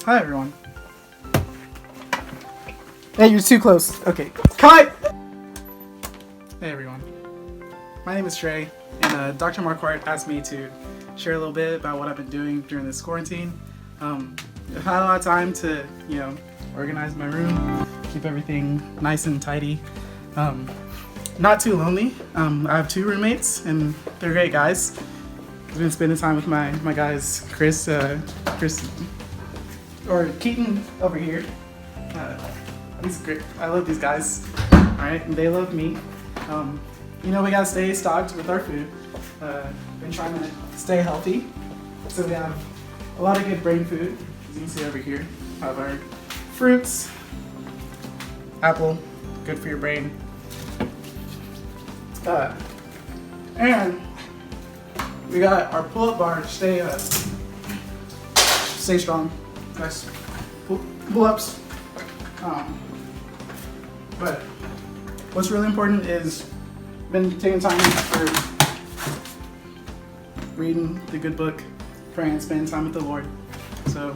Hi, everyone. Hey, you're too close. Okay, cut! Hey, everyone. My name is Trey, and Dr. Marquardt asked me to share a little bit about what I've been doing during this quarantine. I've had a lot of time to, organize my room, keep everything nice and tidy. Not too lonely. I have 2 roommates, and they're great guys. I've been spending time with my guys, Chris, or Keaton over here. He's great. I love these guys. All right, and they love me. We gotta stay stocked with our food. Been trying to stay healthy, so we have a lot of good brain food. As you can see over here, we have our fruits, apple, good for your brain. And we got our pull-up bar to stay strong. Nice pull-ups. But what's really important is been taking time for reading the good book, praying, spending time with the Lord. So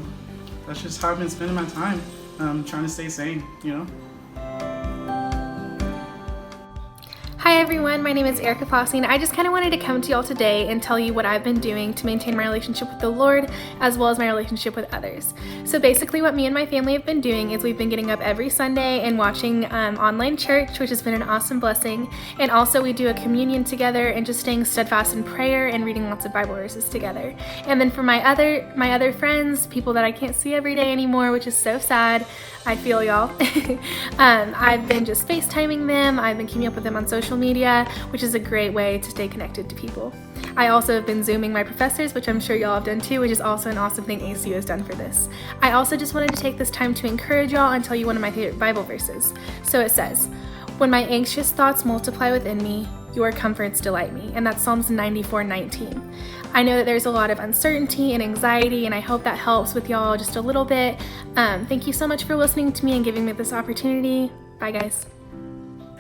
that's just how I've been spending my time, trying to stay sane, Hi everyone, my name is Erica Fossing. I just kind of wanted to come to y'all today and tell you what I've been doing to maintain my relationship with the Lord as well as my relationship with others. So basically what me and my family have been doing is we've been getting up every Sunday and watching online church, which has been an awesome blessing. And also we do a communion together and just staying steadfast in prayer and reading lots of Bible verses together. And then for my other friends, people that I can't see every day anymore, which is so sad, I feel y'all. I've been just FaceTiming them. I've been keeping up with them on social media, which is a great way to stay connected to people. I also have been Zooming my professors, which I'm sure y'all have done too, which is also an awesome thing ACU has done for this. I also just wanted to take this time to encourage y'all and tell you one of my favorite Bible verses. So it says, "When my anxious thoughts multiply within me, your comforts delight me." And that's Psalms 94:19. I know that there's a lot of uncertainty and anxiety, and I hope that helps with y'all just a little bit. Thank you so much for listening to me and giving me this opportunity. Bye, guys.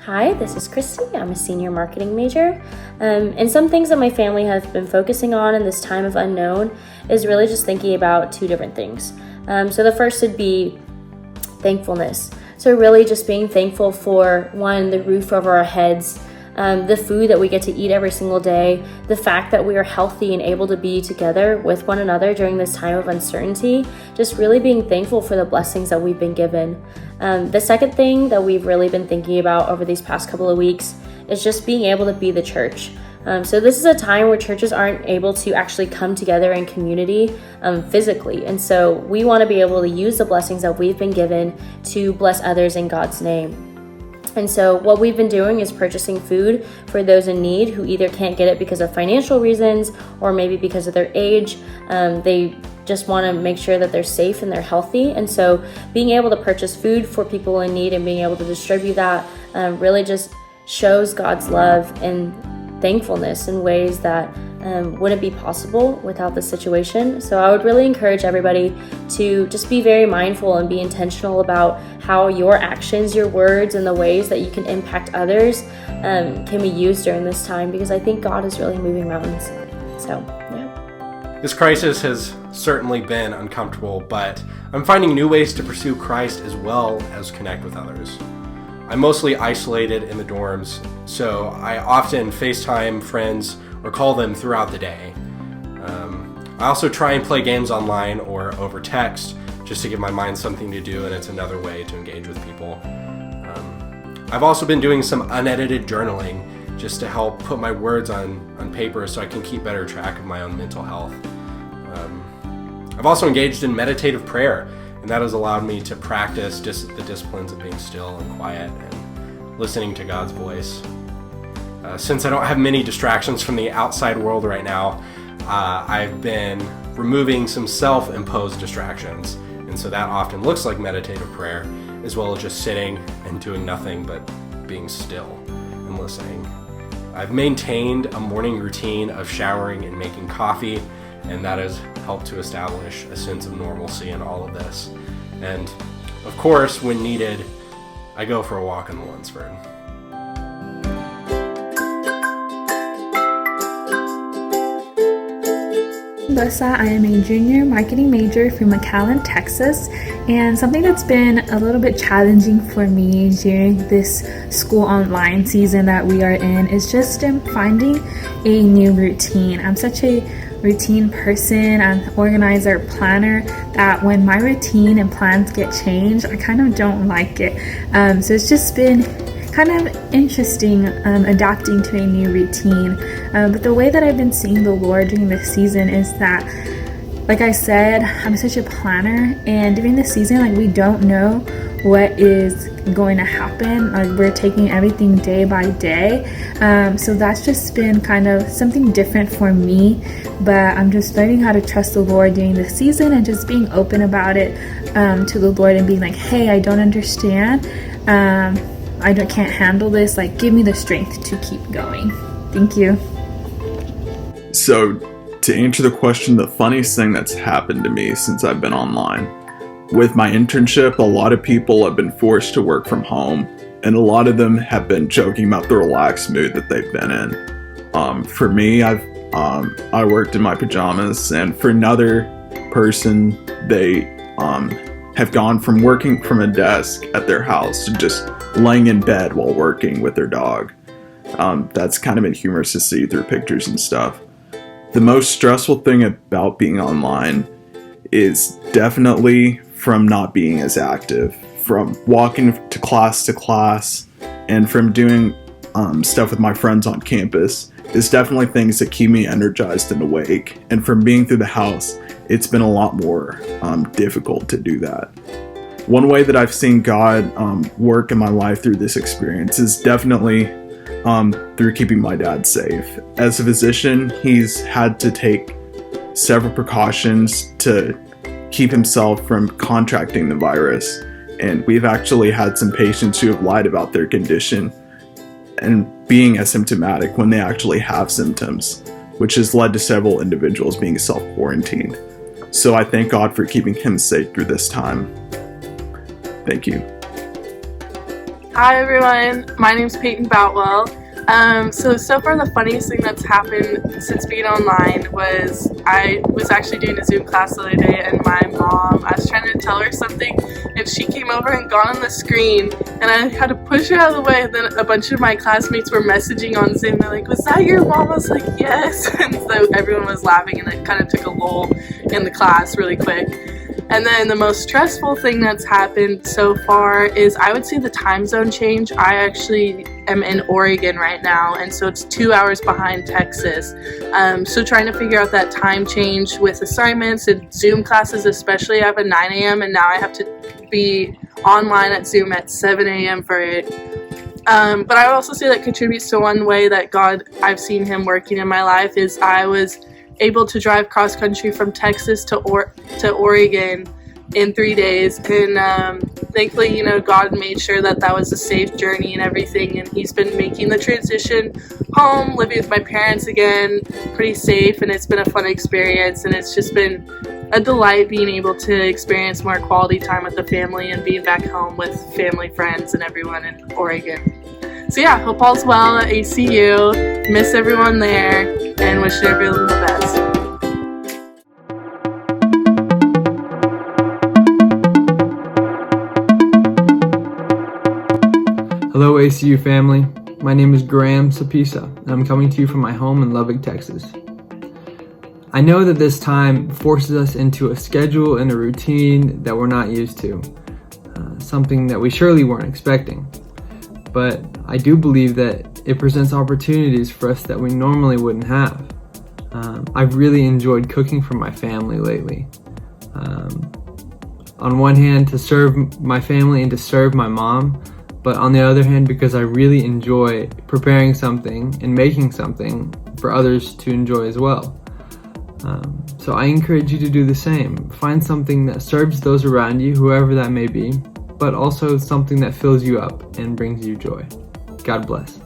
Hi, this is Christy. I'm a senior marketing major. And some things that my family have been focusing on in this time of unknown is really just thinking about 2 different things. So the first would be thankfulness. So really just being thankful for, 1, the roof over our heads, the food that we get to eat every single day, the fact that we are healthy and able to be together with one another during this time of uncertainty, just really being thankful for the blessings that we've been given. The second thing that we've really been thinking about over these past couple of weeks is just being able to be the church. So this is a time where churches aren't able to actually come together in community physically. And so we want to be able to use the blessings that we've been given to bless others in God's name. And so what we've been doing is purchasing food for those in need who either can't get it because of financial reasons or maybe because of their age. They just want to make sure that they're safe and they're healthy. And so being able to purchase food for people in need and being able to distribute that really just shows God's love and thankfulness in ways that wouldn't be possible without the situation. So I would really encourage everybody to just be very mindful and be intentional about how your actions, your words, and the ways that you can impact others can be used during this time, because I think God is really moving mountains. So, yeah. This crisis has certainly been uncomfortable, but I'm finding new ways to pursue Christ as well as connect with others. I'm mostly isolated in the dorms, so I often FaceTime friends or call them throughout the day. I also try and play games online or over text just to give my mind something to do, and it's another way to engage with people. I've also been doing some unedited journaling just to help put my words on paper so I can keep better track of my own mental health. I've also engaged in meditative prayer, and that has allowed me to practice just the disciplines of being still and quiet and listening to God's voice. Since I don't have many distractions from the outside world right now, I've been removing some self-imposed distractions. And so that often looks like meditative prayer, as well as just sitting and doing nothing but being still and listening. I've maintained a morning routine of showering and making coffee, and that has helped to establish a sense of normalcy in all of this. And of course, when needed, I go for a walk in the Lunsford. Mendoza. I am a junior marketing major from McAllen, Texas, and something that's been a little bit challenging for me during this school online season that we are in is just finding a new routine. I'm such a routine person, I'm organizer, planner, that when my routine and plans get changed, I kind of don't like it. So it's just been kind of interesting adapting to a new routine. But the way that I've been seeing the Lord during this season is that, like I said, I'm such a planner, and during this season, like, we don't know what is going to happen. Like, we're taking everything day by day. So that's just been kind of something different for me, but I'm just learning how to trust the Lord during this season and just being open about it to the Lord and being like, hey, I don't understand. Can't handle this. Like, give me the strength to keep going. Thank you. So, to answer the question, the funniest thing that's happened to me since I've been online. With my internship, a lot of people have been forced to work from home, and a lot of them have been joking about the relaxed mood that they've been in. For me, I worked in my pajamas, and for another person, they have gone from working from a desk at their house to just laying in bed while working with their dog. That's kind of been humorous to see through pictures and stuff. The most stressful thing about being online is definitely from not being as active, from walking to class, and from doing stuff with my friends on campus. Is definitely things that keep me energized and awake. And from being through the house, it's been a lot more difficult to do that. One way that I've seen God work in my life through this experience is definitely through keeping my dad safe. As a physician, he's had to take several precautions to keep himself from contracting the virus. And we've actually had some patients who have lied about their condition and being asymptomatic when they actually have symptoms, which has led to several individuals being self-quarantined. So I thank God for keeping him safe through this time. Thank you. Hi everyone, my name's Peyton Boutwell. So far the funniest thing that's happened since being online was I was actually doing a Zoom class the other day, and my mom, I was trying to tell her something and she came over and got on the screen and I had to push her out of the way, and then a bunch of my classmates were messaging on Zoom. They're like, was that your mom? I was like, yes. And so everyone was laughing and it kind of took a lull in the class really quick. And then the most stressful thing that's happened so far is, I would say, the time zone change. I actually am in Oregon right now, and so it's 2 hours behind Texas. So trying to figure out that time change with assignments and Zoom classes especially. I have a 9 a.m. and now I have to be online at Zoom at 7 a.m. for it. But I would also say that contributes to one way that God, I've seen him working in my life, is I was able to drive cross country from Texas to Oregon in 3 days, and thankfully, God made sure that was a safe journey and everything, and he's been making the transition home, living with my parents again, pretty safe, and it's been a fun experience, and it's just been a delight being able to experience more quality time with the family and being back home with family, friends, and everyone in Oregon. So yeah, hope all's well at ACU, miss everyone there, and wish everyone the best. Hello ACU family, my name is Graham Sapisa, and I'm coming to you from my home in Lubbock, Texas. I know that this time forces us into a schedule and a routine that we're not used to, something that we surely weren't expecting. But I do believe that it presents opportunities for us that we normally wouldn't have. I've really enjoyed cooking for my family lately. On one hand, to serve my family and to serve my mom, but on the other hand, because I really enjoy preparing something and making something for others to enjoy as well. So I encourage you to do the same. Find something that serves those around you, whoever that may be, but also something that fills you up and brings you joy. God bless.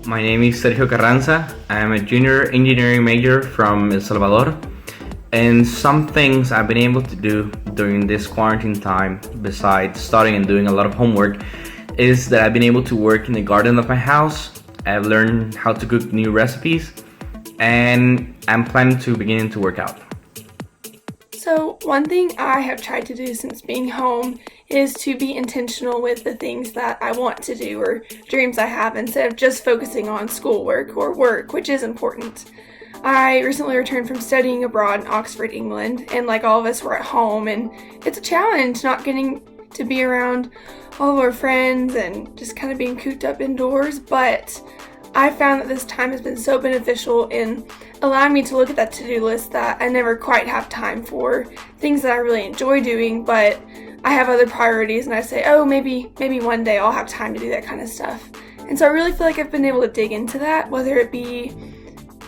My name is Sergio Carranza. I am a junior engineering major from El Salvador. And some things I've been able to do during this quarantine time, besides studying and doing a lot of homework, is that I've been able to work in the garden of my house. I've learned how to cook new recipes, and I'm planning to begin to work out. So one thing I have tried to do since being home is to be intentional with the things that I want to do or dreams I have instead of just focusing on schoolwork or work, which is important. I recently returned from studying abroad in Oxford, England, and like all of us, we're at home, and it's a challenge not getting to be around all of our friends and just kind of being cooped up indoors, but I found that this time has been so beneficial in allowing me to look at that to-do list that I never quite have time for, things that I really enjoy doing, but I have other priorities and I say, oh, maybe one day I'll have time to do that kind of stuff. And so I really feel like I've been able to dig into that, whether it be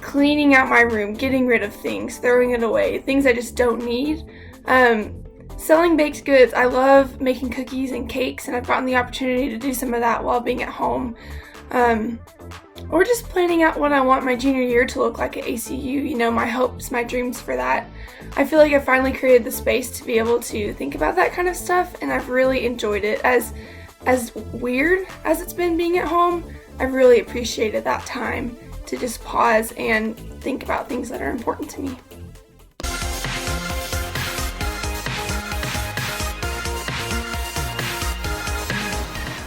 cleaning out my room, getting rid of things, throwing it away, things I just don't need. Selling baked goods, I love making cookies and cakes, and I've gotten the opportunity to do some of that while being at home. Or just planning out what I want my junior year to look like at ACU, my hopes, my dreams for that. I feel like I finally created the space to be able to think about that kind of stuff, and I've really enjoyed it. As weird as it's been being at home, I've really appreciated that time to just pause and think about things that are important to me.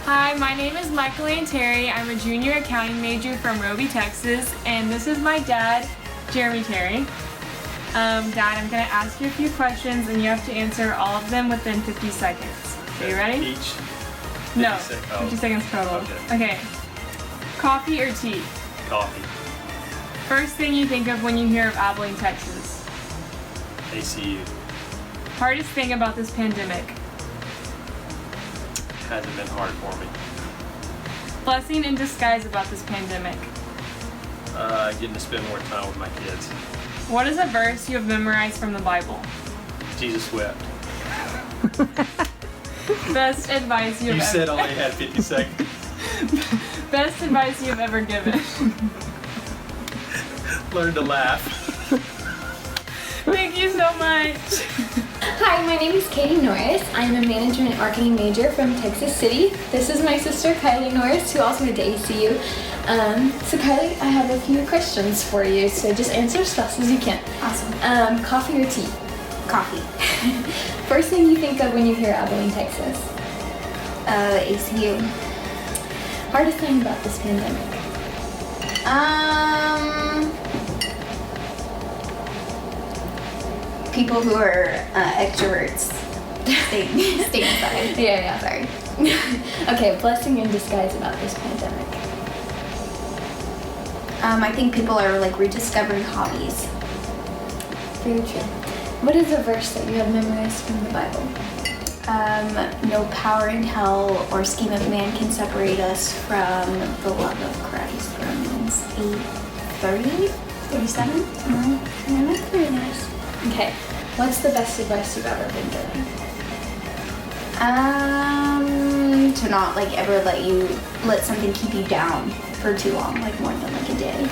Hi, my name is Michael Ann Terry. I'm a junior accounting major from Roby, Texas, and this is my dad, Jeremy Terry. Dad, I'm going to ask you a few questions, and you have to answer all of them within 50 seconds. Are you ready? Each? No, 50 seconds total. Okay. Coffee or tea? Coffee. First thing you think of when you hear of Abilene, Texas? ACU. Hardest thing about this pandemic? Hasn't been hard for me. Blessing in disguise about this pandemic? Getting to spend more time with my kids. What is a verse you have memorized from the Bible? Jesus wept. Best advice you have You ever... said only had 50 seconds. Best advice you have ever given? Learn to laugh. Thank you so much. Hi, my name is Katie Norris. I'm a management marketing major from Texas City. This is my sister Kylie Norris, who also went to ACU. So Kylie, I have a few questions for you, so just answer as fast as you can. Awesome. Coffee or tea? Coffee. First thing you think of when you hear Abilene, Texas? ACU. Hardest thing about this pandemic? People who are extroverts stay inside. Yeah. Sorry. Okay, blessing in disguise about this pandemic. I think people are like rediscovering hobbies. Very true. What is a verse that you have memorized from the Bible? No power in hell or scheme of man can separate us from the love of Christ. Romans 8:30, 37. That's very nice. Okay, what's the best advice you've ever been given? To not like ever let something keep you down for too long, like more than like a day.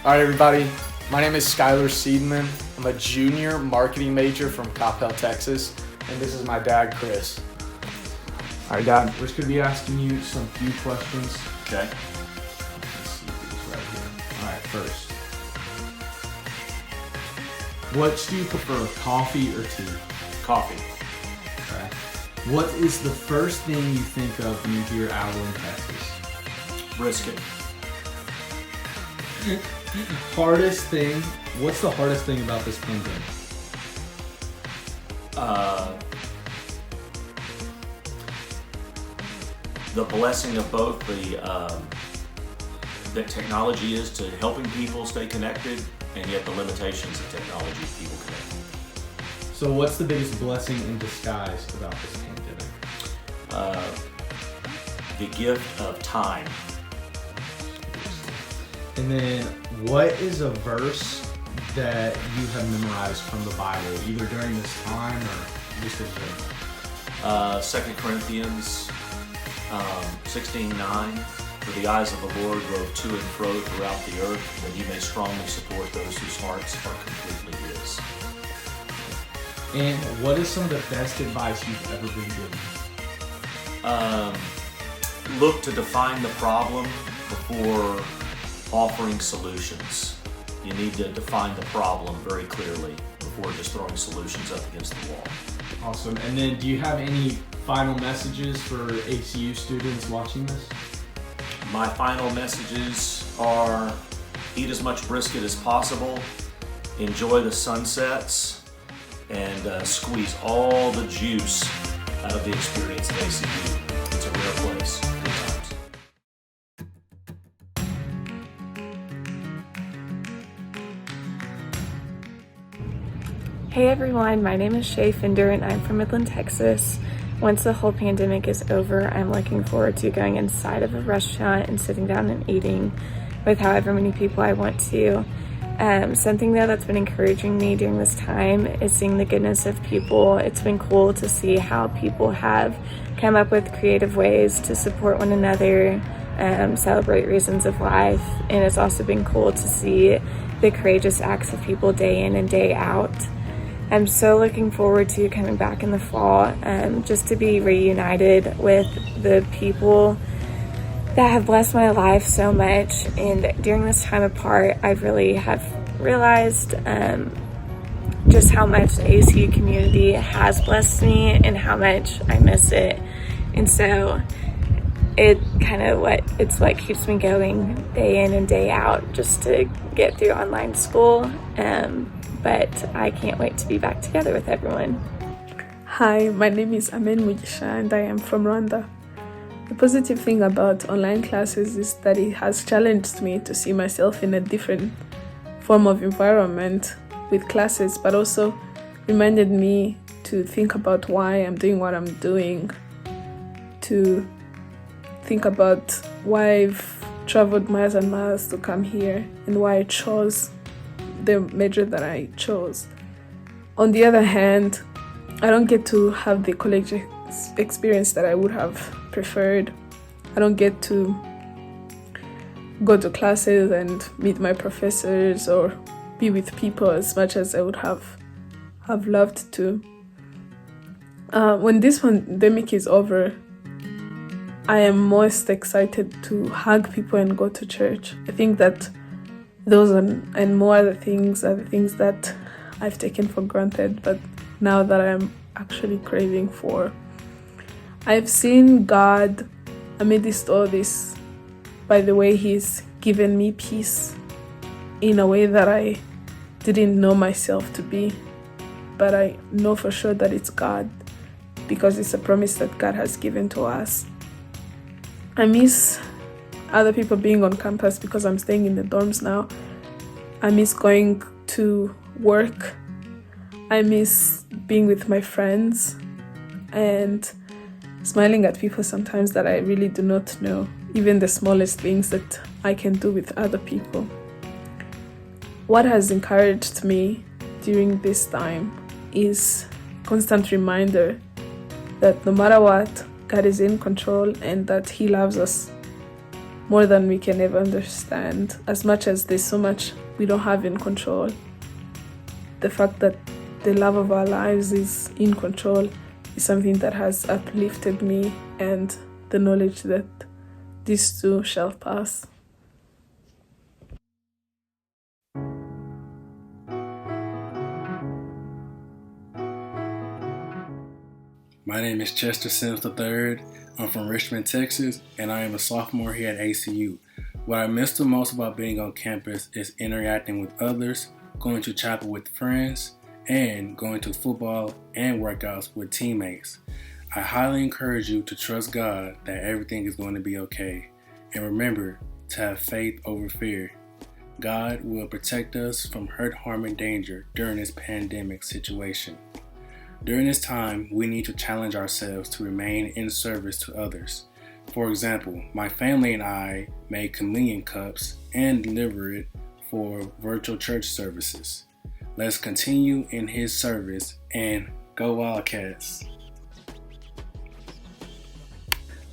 Alright everybody, my name is Skylar Seidman. I'm a junior marketing major from Coppell, Texas, and this is my dad, Chris. Alright Dad, we're just going to be asking you some few questions. Okay. Let's see these right here. Alright, first. What do you prefer, coffee or tea? Coffee. Okay. What is the first thing you think of when you hear Abilene, Texas? Brisket. Hardest thing, what's the hardest thing about this pandemic? The blessing of both that technology is to helping people stay connected, and yet the limitations of technology to people connected. So what's the biggest blessing in disguise about this pandemic? The gift of time. And then what is a verse that you have memorized from the Bible, either during this time or just in general? 2 Corinthians 16:9. For the eyes of the Lord rove to and fro throughout the earth, that he may strongly support those whose hearts are completely his. And what is some of the best advice you've ever been given? Look to define the problem before offering solutions. You need to define the problem very clearly before just throwing solutions up against the wall. Awesome. And then do you have any final messages for ACU students watching this? My final messages are eat as much brisket as possible, enjoy the sunsets, and squeeze all the juice out of the experience at ACU. It's a rare place. Good times. Hey everyone, my name is Shay Fender and I'm from Midland, Texas. Once the whole pandemic is over, I'm looking forward to going inside of a restaurant and sitting down and eating with however many people I want to. Something though that's been encouraging me during this time is seeing the goodness of people. It's been cool to see how people have come up with creative ways to support one another, celebrate reasons of life, and it's also been cool to see the courageous acts of people day in and day out. I'm so looking forward to coming back in the fall, just to be reunited with the people that have blessed my life so much. And during this time apart, I really have realized just how much the ACU community has blessed me and how much I miss it. And so it's what keeps me going day in and day out just to get through online school. But I can't wait to be back together with everyone. Hi, my name is Amen Mugisha and I am from Rwanda. The positive thing about online classes is that it has challenged me to see myself in a different form of environment with classes, but also reminded me to think about why I'm doing what I'm doing, to think about why I've traveled miles and miles to come here and why I chose the major that I chose. On the other hand, I don't get to have the college experience that I would have preferred. I don't get to go to classes and meet my professors or be with people as much as I would have loved to. When this pandemic is over, I am most excited to hug people and go to church. I think that those and more other things are the things that I've taken for granted, but now that I'm actually craving for. I've seen God amidst all this by the way He's given me peace in a way that I didn't know myself to be, but I know for sure that it's God because it's a promise that God has given to us. I miss other people being on campus because I'm staying in the dorms now. I miss going to work. I miss being with my friends and smiling at people sometimes that I really do not know, even the smallest things that I can do with other people. What has encouraged me during this time is a constant reminder that no matter what, God is in control and that He loves us more than we can ever understand. As much as there's so much we don't have in control, the fact that the love of our lives is in control is something that has uplifted me, and the knowledge that this too shall pass. My name is Chester Sims III. I'm from Richmond, Texas, and I am a sophomore here at ACU. What I miss the most about being on campus is interacting with others, going to chapel with friends, and going to football and workouts with teammates. I highly encourage you to trust God that everything is going to be okay. And remember to have faith over fear. God will protect us from hurt, harm, and danger during this pandemic situation. During this time, we need to challenge ourselves to remain in service to others. For example, my family and I made communion cups and delivered it for virtual church services. Let's continue in His service and go Wildcats!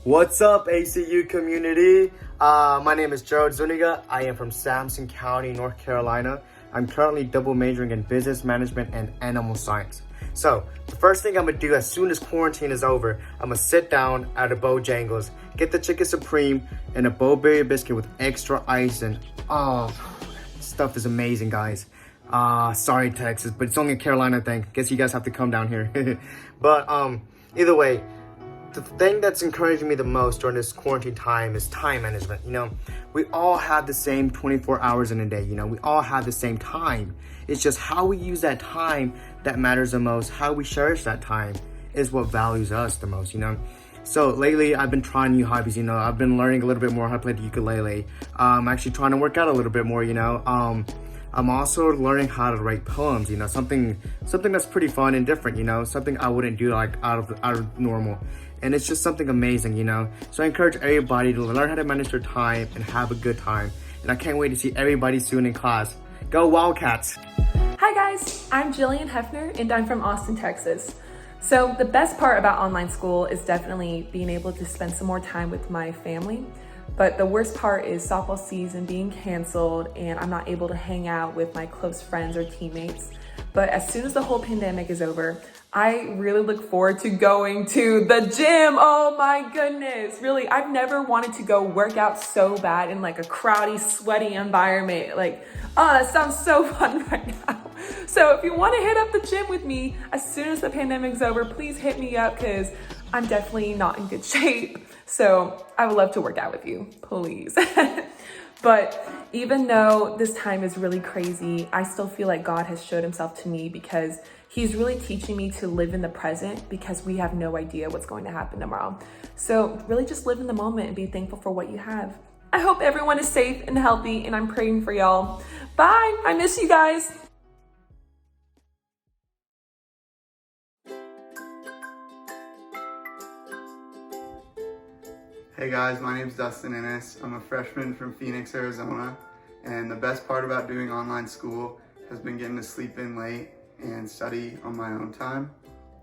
What's up, ACU community? My name is Gerald Zuniga. I am from Sampson County, North Carolina. I'm currently double majoring in business management and animal science. So, the first thing I'm gonna do as soon as quarantine is over, I'm gonna sit down at a Bojangles, get the chicken supreme and a Bo-Berry biscuit with extra ice and Oh, stuff is amazing, guys. Sorry, Texas, but it's only a Carolina thing. Guess you guys have to come down here. But either way, the thing that's encouraging me the most during this quarantine time is time management. You know, we all have the same 24 hours in a day. You know, we all have the same time. It's just how we use that time that matters the most. How we cherish that time is what values us the most, you know. So lately I've been trying new hobbies, you know. I've been learning a little bit more how to play the ukulele. I'm actually trying to work out a little bit more, you know. I'm also learning how to write poems, you know, something that's pretty fun and different, you know, something I wouldn't do like out of normal. And it's just something amazing, you know. So I encourage everybody to learn how to manage their time and have a good time. And I can't wait to see everybody soon in class. Go Wildcats! Hi guys, I'm Jillian Hefner and I'm from Austin, Texas. So the best part about online school is definitely being able to spend some more time with my family. But the worst part is softball season being canceled and I'm not able to hang out with my close friends or teammates. But as soon as the whole pandemic is over, I really look forward to going to the gym. Oh my goodness. Really, I've never wanted to go work out so bad in like a crowdy, sweaty environment. Like, oh, that sounds so fun right now. So if you want to hit up the gym with me, as soon as the pandemic's over, please hit me up because I'm definitely not in good shape. So I would love to work out with you, please. But even though this time is really crazy, I still feel like God has showed himself to me because he's really teaching me to live in the present because we have no idea what's going to happen tomorrow. So really just live in the moment and be thankful for what you have. I hope everyone is safe and healthy and I'm praying for y'all. Bye, I miss you guys. Hey guys, my name's Dustin Ennis. I'm a freshman from Phoenix, Arizona, and the best part about doing online school has been getting to sleep in late and study on my own time.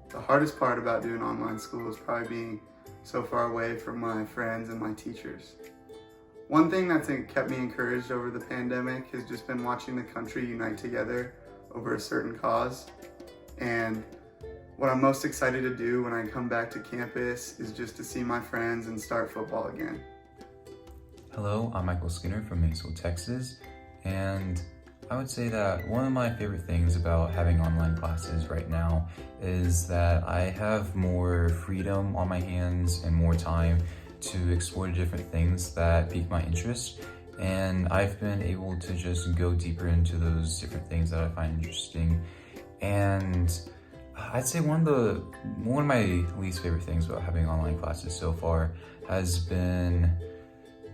The hardest part about doing online school is probably being so far away from my friends and my teachers. One thing that's kept me encouraged over the pandemic has just been watching the country unite together over a certain cause. And what I'm most excited to do when I come back to campus is just to see my friends and start football again. Hello, I'm Michael Skinner from Maysville, Texas, and I would say that one of my favorite things about having online classes right now is that I have more freedom on my hands and more time to explore different things that pique my interest, and I've been able to just go deeper into those different things that I find interesting. And I'd say one of my least favorite things about having online classes so far has been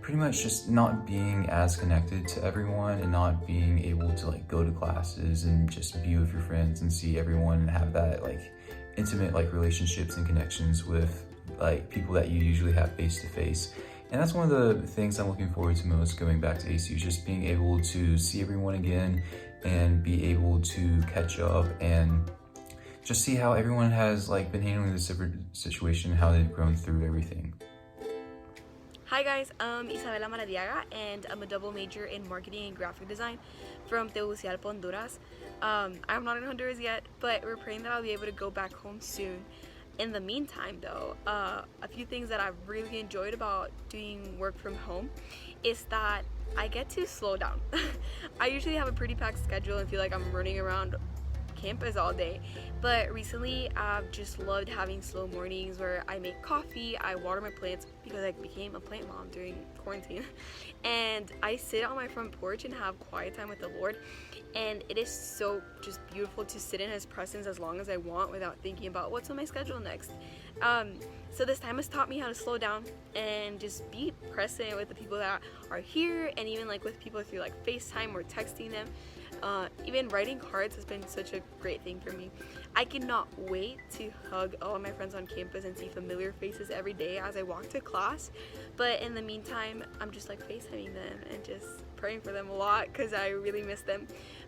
pretty much just not being as connected to everyone and not being able to like go to classes and just be with your friends and see everyone and have that like intimate like relationships and connections with like people that you usually have face to face. And that's one of the things I'm looking forward to most going back to ACU, just being able to see everyone again and be able to catch up and just see how everyone has like been handling this situation, how they've grown through everything. Hi guys, I'm Isabela Maradiaga and I'm a double major in marketing and graphic design from Tegucigalpa, Honduras. I'm not in Honduras yet, but we're praying that I'll be able to go back home soon. In the meantime though, a few things that I've really enjoyed about doing work from home is that I get to slow down. I usually have a pretty packed schedule and feel like I'm running around campus all day, but recently I've just loved having slow mornings where I make coffee, I water my plants because I became a plant mom during quarantine, and I sit on my front porch and have quiet time with the Lord, and it is so just beautiful to sit in his presence as long as I want without thinking about what's on my schedule next. So this time has taught me how to slow down and just be present with the people that are here, and even like with people through like FaceTime or texting them. Even writing cards has been such a great thing for me. I cannot wait to hug all of my friends on campus and see familiar faces every day as I walk to class. But in the meantime, I'm just like FaceTiming them and just praying for them a lot because I really miss them.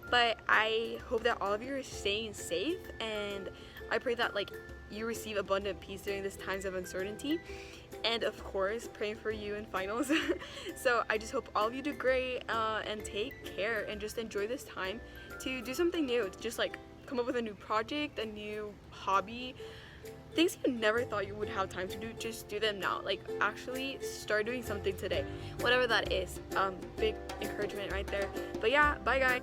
But I hope that all of you are staying safe, and I pray that like you receive abundant peace during these times of uncertainty, and of course praying for you in finals. So I just hope all of you do great and take care and just enjoy this time to do something new, to just like come up with a new project, a new hobby, things you never thought you would have time to do, just do them now. Like, actually start doing something today, whatever that is. Big encouragement right there. But yeah, bye guys.